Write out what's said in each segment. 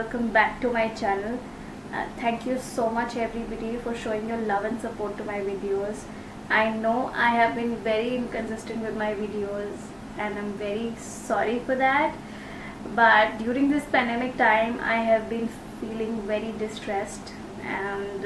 welcome back to my channel. Thank you so much everybody for showing your love and support to my videos. I know I have been very inconsistent with my videos and I'm very sorry for that, but during this pandemic time I have been feeling very distressed and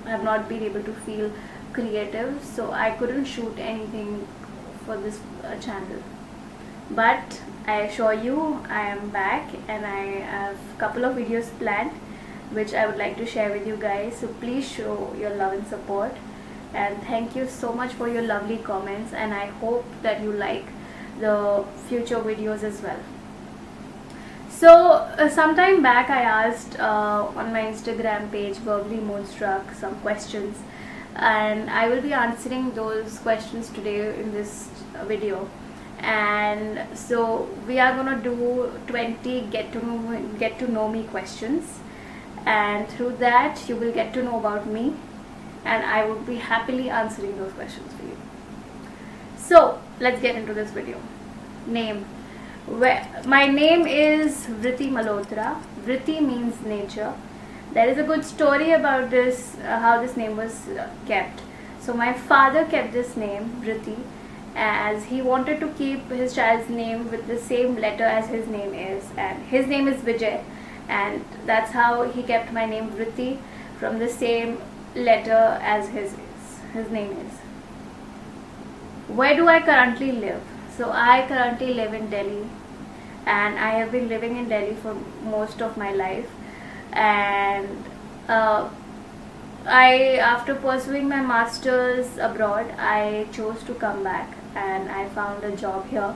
have not been able to feel creative, so I couldn't shoot anything for this channel. But I assure you I am back and I have a couple of videos planned which I would like to share with you guys, so please show your love and support, and thank you so much for your lovely comments, and I hope that you like the future videos as well. So sometime back I asked on my Instagram page Verbally Moonstruck some questions, and I will be answering those questions today in this video. And so we are gonna do 20 get to know me questions, and through that you will get to know about me, and I would be happily answering those questions for you. So let's get into this video. Name. My name is Vritti Malhotra. Vritti means nature. There is a good story about this, how this name was kept. So my father kept this name Vritti as he wanted to keep his child's name with the same letter as his name is, and his name is Vijay, and that's how he kept my name Vritti, from the same letter as his name is. Where do I currently live? So I currently live in Delhi, and I have been living in Delhi for most of my life, and after pursuing my masters abroad, I chose to come back and I found a job here,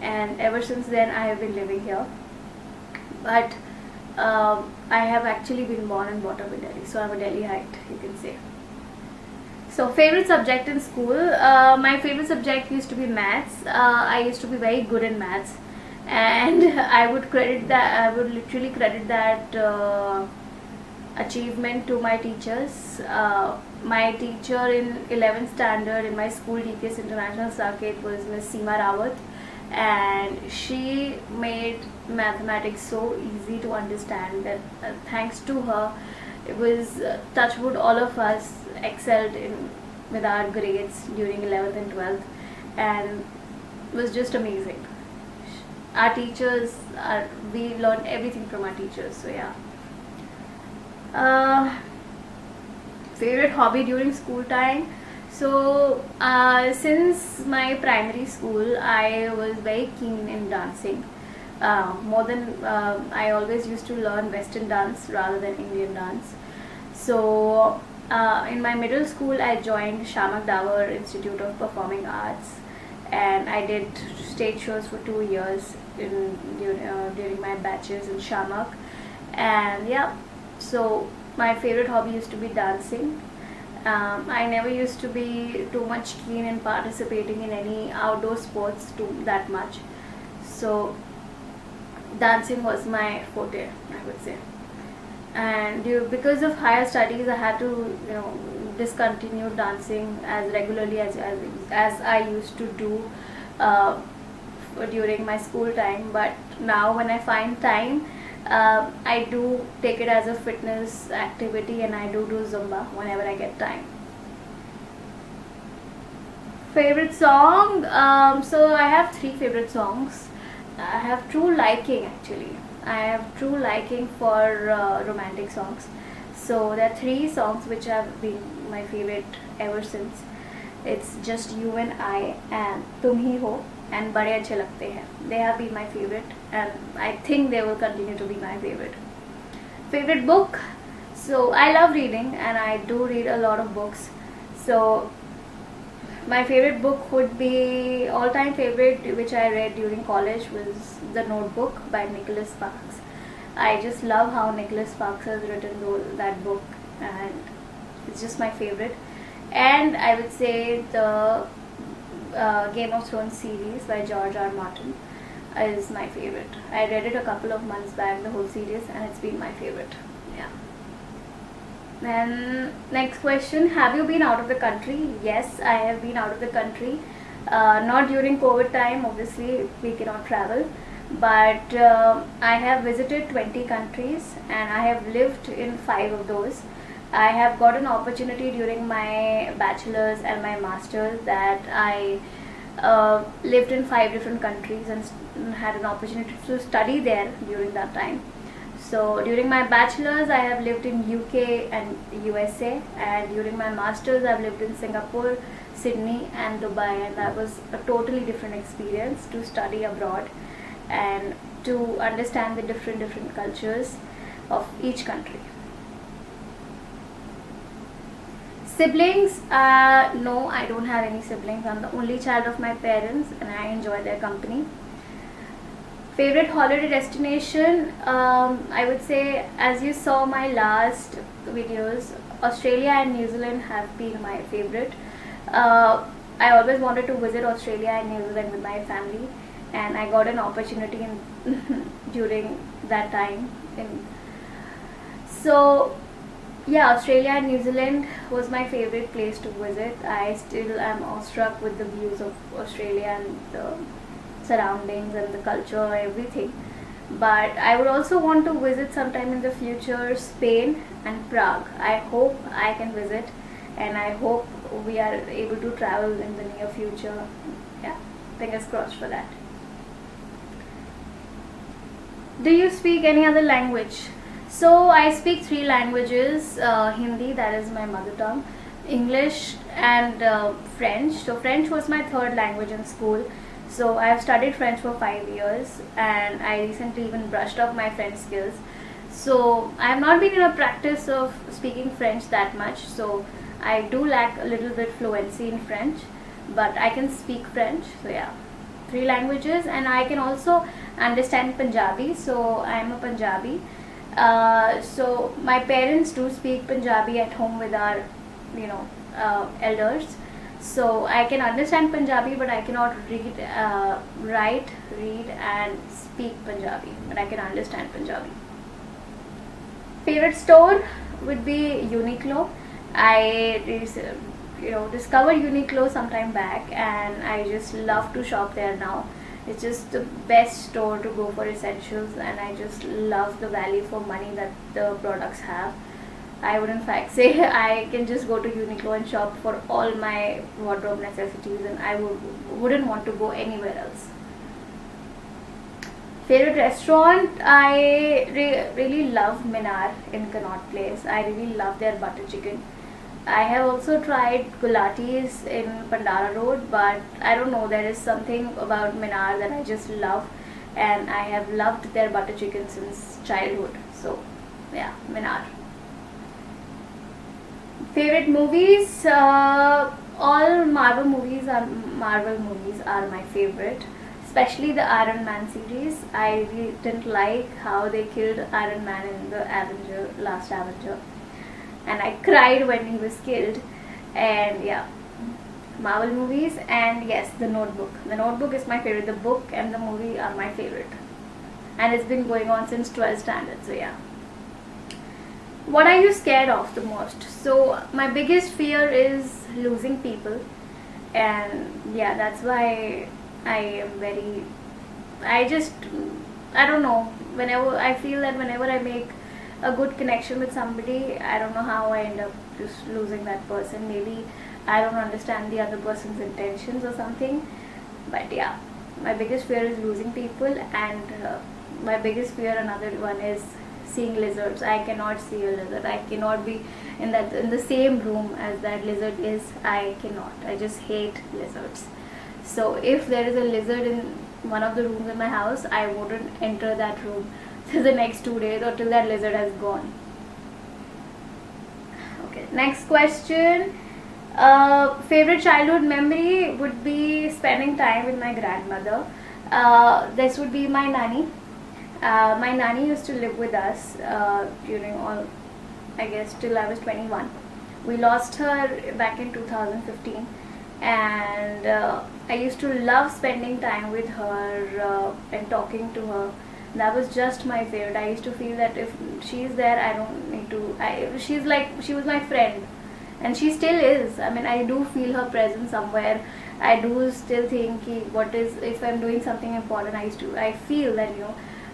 and ever since then I have been living here. But I have actually been born and brought up in Delhi, so I'm a Delhiite, you can say. So favorite subject in school, my favorite subject used to be maths. I used to be very good in maths, and I would literally credit that achievement to my teachers. My teacher in 11th standard in my school, DPS International Saket, was Miss Seema Rawat, and she made mathematics so easy to understand that thanks to her, it was touchwood, all of us excelled with our grades during 11th and 12th, and it was just amazing. Our teachers, we learned everything from our teachers, so yeah. Favorite hobby during school time. So since my primary school, I was very keen in dancing. I always used to learn Western dance rather than Indian dance. So in my middle school, I joined Shamak Davar Institute of Performing Arts, and I did stage shows for 2 years during my batches in Shamak. And yeah, so my favorite hobby used to be dancing. I never used to be too much keen in participating in any outdoor sports that much, so dancing was my forte, I would say. And because of higher studies, I had to discontinue dancing as regularly as I used to do during my school time. But now when I find time, I do take it as a fitness activity, and I do Zumba whenever I get time. Favorite song, so I have 3 favorite songs. I have true liking, actually. I have true liking for romantic songs. So there are 3 songs which have been my favorite ever since. It's Just You and I, and Tum Hi Ho, and Bade Achhe Lagte Hain. They have been my favorite, and I think they will continue to be my favorite. Favorite book, so I love reading and I do read a lot of books. So my favorite book would be, all-time favorite which I read during college, was The Notebook by Nicholas Sparks. I just love how Nicholas Sparks has written that book, and it's just my favorite. And I would say the Game of Thrones series by George R. Martin is my favorite. I read it a couple of months back, the whole series, and it's been my favorite. Yeah. Then next question, have you been out of the country? Yes, I have been out of the country. Not during COVID time, obviously we cannot travel, but I have visited 20 countries and I have lived in 5 of those. I have got an opportunity during my bachelor's and my master's that I lived in 5 different countries and had an opportunity to study there during that time. So during my bachelor's I have lived in UK and USA, and during my master's I've lived in Singapore, Sydney and Dubai, and that was a totally different experience to study abroad and to understand the different cultures of each country. Siblings, no, I don't have any siblings. I'm the only child of my parents and I enjoy their company. Favorite holiday destination, I would say, as you saw my last videos, Australia and New Zealand have been my favorite. I always wanted to visit Australia and New Zealand with my family, and I got an opportunity during that time. So yeah, Australia and New Zealand was my favorite place to visit. I still am awestruck with the views of Australia and the surroundings and the culture, everything. But I would also want to visit sometime in the future Spain and Prague. I hope I can visit, and I hope we are able to travel in the near future. Yeah, fingers crossed for that. Do you speak any other language? So I speak 3 languages: Hindi, that is my mother tongue, English and French. So French was my 3rd language in school. So I have studied French for 5 years, and I recently even brushed up my French skills. So I have not been in a practice of speaking French that much. So I do lack a little bit fluency in French, but I can speak French. So yeah, 3 languages, and I can also understand Punjabi. So I am a Punjabi. So my parents do speak Punjabi at home with our, elders. So I can understand Punjabi, but I cannot write, read and speak Punjabi, but I can understand Punjabi. Favorite store would be Uniqlo. I discovered Uniqlo some time back, and I just love to shop there now. It's just the best store to go for essentials, and I just love the value for money that the products have. I would in fact say I can just go to Uniqlo and shop for all my wardrobe necessities, and I wouldn't want to go anywhere else. Favorite restaurant, I really love Minar in Connaught Place. I really love their butter chicken. I have also tried Gulati's in Pandara Road, but I don't know, there is something about Minar that I just love, and I have loved their butter chicken since childhood. So yeah, Minar. Favorite movies, all Marvel movies are my favorite, especially the Iron Man series. I really didn't like how they killed Iron Man in the last Avenger, and I cried when he was killed. And yeah, Marvel movies. And yes, The Notebook is my favorite. The book and the movie are my favorite, and it's been going on since 12th standard. So yeah. What are you scared of the most? So my biggest fear is losing people, and yeah, that's why I don't know, whenever I feel that whenever I make a good connection with somebody, I don't know how I end up just losing that person. Maybe I don't understand the other person's intentions or something, but yeah, my biggest fear is losing people, and my biggest fear, another one, is seeing lizards. I cannot see a lizard. I cannot be in the same room as that lizard is. I cannot. I just hate lizards. So if there is a lizard in one of the rooms in my house, I wouldn't enter that room till the next 2 days or till that lizard has gone. Okay, next question. Favorite childhood memory would be spending time with my grandmother. This would be my nanny. My nanny used to live with us during all, I guess, till I was 21. We lost her back in 2015, and I used to love spending time with her and talking to her. That was just my favorite. I used to feel that if she's there, I don't need to. She was my friend, and she still is. I mean, I do feel her presence somewhere I do still think what is, if I'm doing something important, I feel that,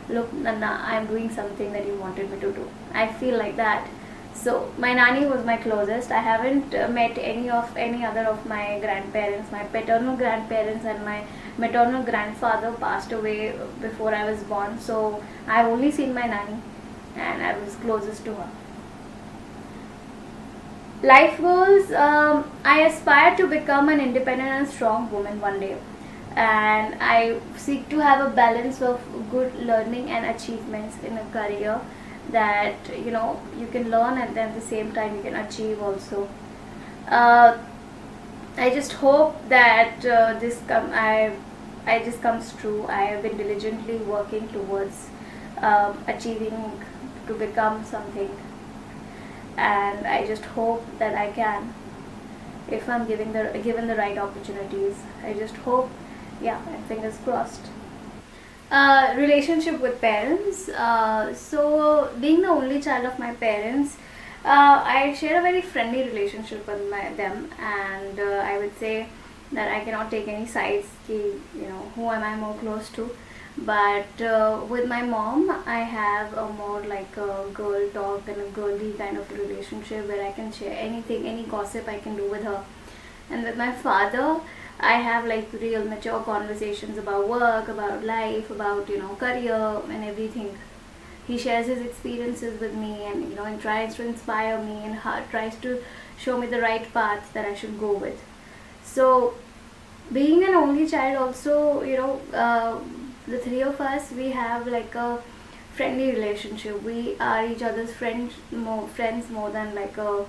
look Nana, I'm doing something that you wanted me to do. I feel like that. So my nanny was my closest. I haven't met any other of my grandparents. My paternal grandparents and my maternal grandfather passed away before I was born. So I've only seen my nanny, and I was closest to her. Life goals. I aspire to become an independent and strong woman one day, and I seek to have a balance of good learning and achievements in a career that you can learn and then at the same time you can achieve also. Uh, I just hope that I just comes true. I have been diligently working towards achieving to become something, and I just hope that I can, if I'm given the right opportunities. I just hope, yeah, and fingers crossed. Relationship with parents. So being the only child of my parents, I share a very friendly relationship with them, and I would say that I cannot take any sides. Who am I more close to? But with my mom, I have a more like a girl talk and a girly kind of relationship where I can share anything, any gossip I can do with her. And with my father, I have like real mature conversations about work, about life, about career and everything. He shares his experiences with me, and tries to inspire me, and tries to show me the right path that I should go with. So being an only child also, the three of us, we have like a friendly relationship. We are each other's friends more than like a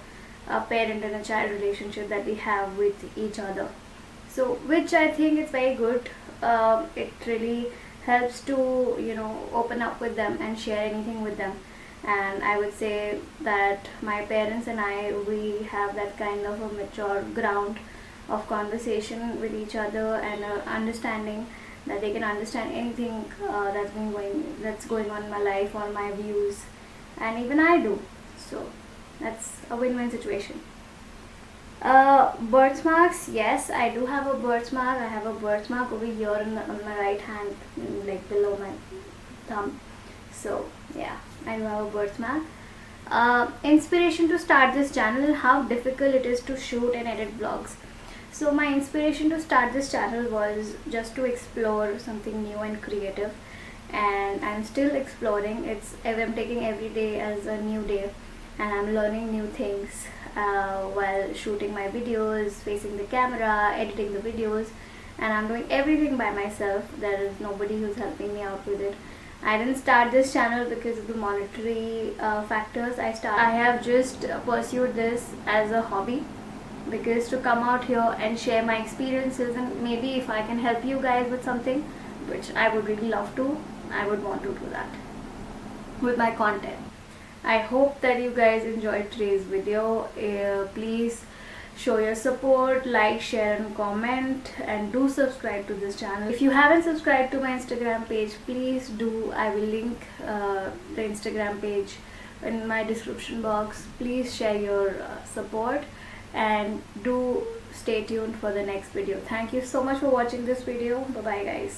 parent and a child relationship that we have with each other. So which I think is very good. It really helps to open up with them and share anything with them. And I would say that my parents and I, we have that kind of a mature ground of conversation with each other, and understanding that they can understand anything that's going on in my life or my views, and even I do. So that's a win-win situation. Birthmarks, yes, I do have a birthmark. I have a birthmark over here on my right hand, like below my thumb. So yeah, I do have a birthmark. Inspiration to start this channel: how difficult it is to shoot and edit vlogs. So my inspiration to start this channel was just to explore something new and creative, and I'm still exploring. I'm taking every day as a new day, and I'm learning new things while shooting my videos, facing the camera, editing the videos, and I'm doing everything by myself. There is nobody who's helping me out with it. I didn't start this channel because of the monetary factors. I have just pursued this as a hobby, because to come out here and share my experiences, and maybe if I can help you guys with something, which I would really love to, I would want to do that with my content. I hope that you guys enjoyed today's video. Please show your support, like, share and comment, and do subscribe to this channel. If you haven't subscribed to my Instagram page, please do. I will link the Instagram page in my description box. Please share your support, and do stay tuned for the next video. Thank you so much for watching this video. Bye bye guys.